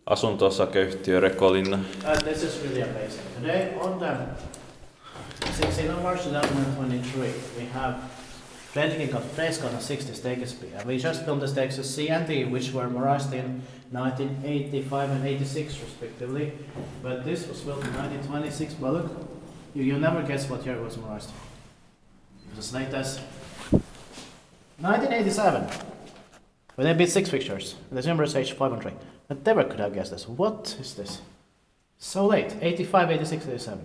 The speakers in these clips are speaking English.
Asunto-osakeyhtiö Rekolinna. This is really amazing. Today on the 16th of March 2023 we have Fredrikinkatu 60 Stakesby, and we just filmed the stakes C and D, which were modernized in 1985 and 86 respectively, but this was built in 1926. But look, you never guess what year it was modernized. It was as late as 1987. But they beat 6 fixtures. The number is age 503. But never could have guessed this. What is this? So late. 85, 86, 87.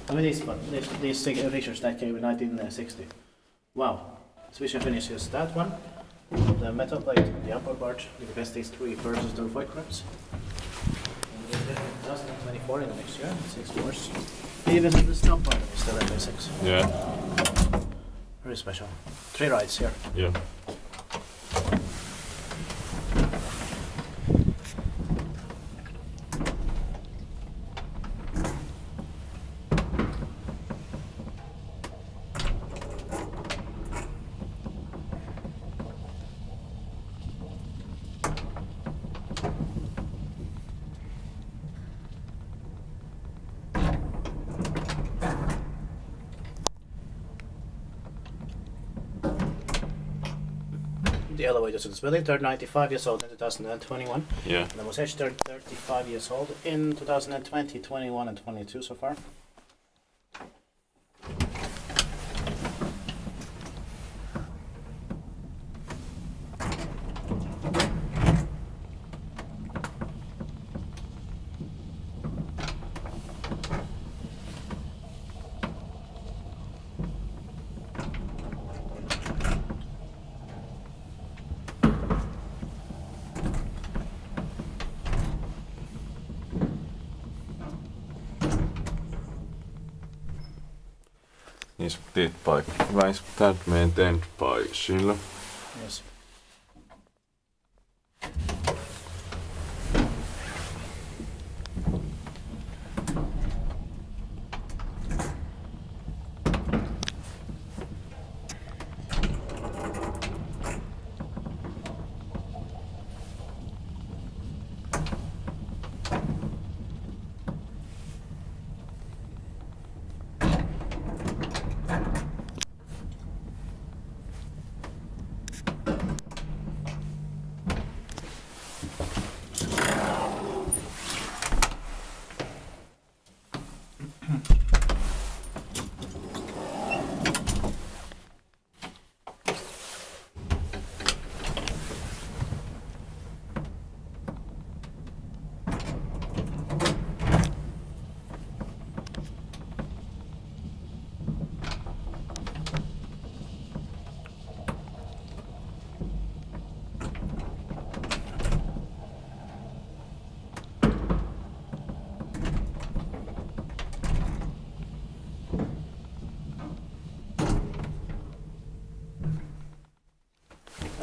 I mean these fixtures that came in 1960. Wow. Switch finishes that one. The metal plate, the upper part, with the best these 3 versus the white crabs. 2024 in the next year, 6 floors. Even the stump part is still NPN6. Yeah. Very special. 3 rides here. Yeah. The elevator since building turned 95 years old in 2021. Yeah. And the Mosaic turned 35 years old in 2020, 21 and 22 so far. Niissä teet paikka. Väis tältä meidän tent paisilla. Yes.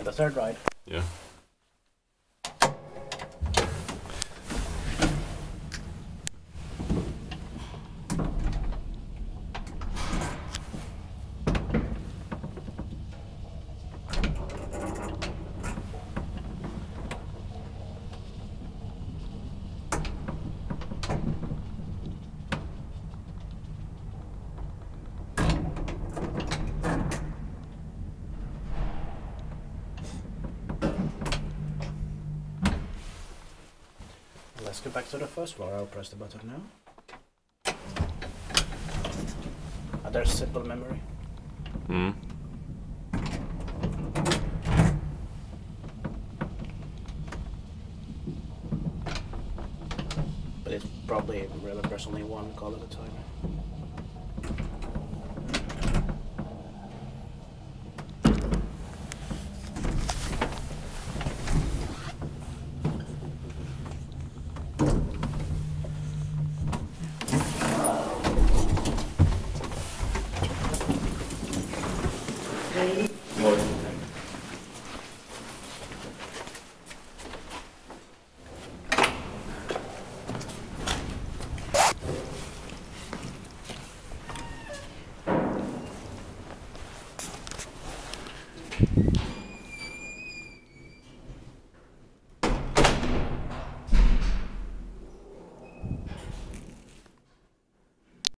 The third ride. Yeah. Let's go back to the first floor. I'll press the button now. There's simple memory. Mm. But it probably remembers only one call at a time.